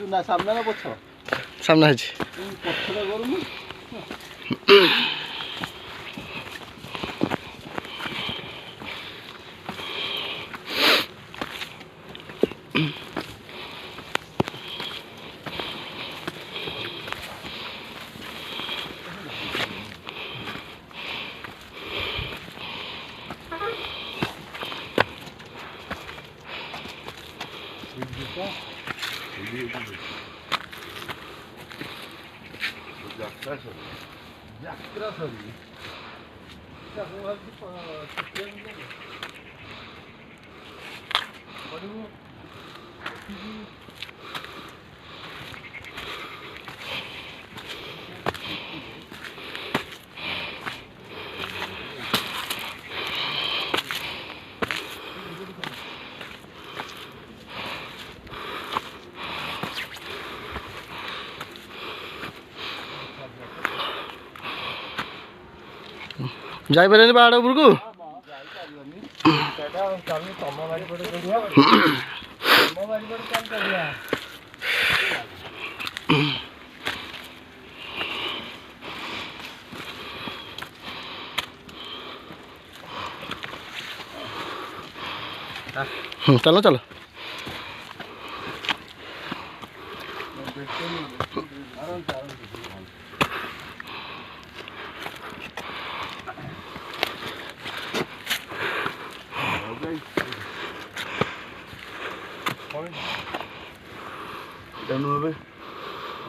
ना सामने ना पछ सामना है पछटा करूँ यात्रा सरी जाइपारे पहाड़ उपरको चलो चलो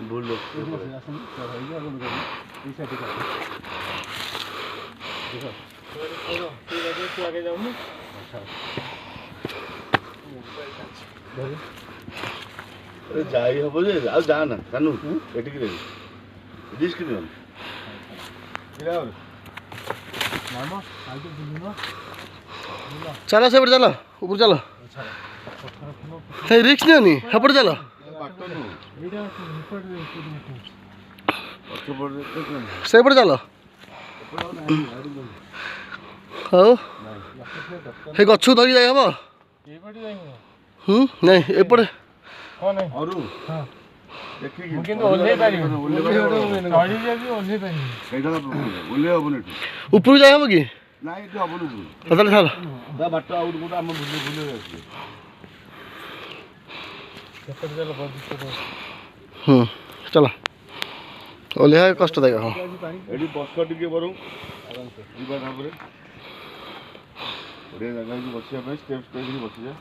भूल लो যাই হব যে আর যা না কানু এটি কি দেবি রিস্ক নিও चलो से चलो ऊपर चलो रिक्स नहीं होनी हेपट चलो सेपट चलो हाँ हे गछु धरी जाए हम नहीं एपटे ऊपर जाए हम कि चलो ओल्हे कष्ट देगा हाँ एडी बस टिके बरं ଯିବା ତାପରେ ବଢ଼ିଆ ଜାଗା ହେଇଛି ବସିବା ପାଇଁ ଷ୍ଟେପ୍ ଷ୍ଟେପ୍ ବସିବା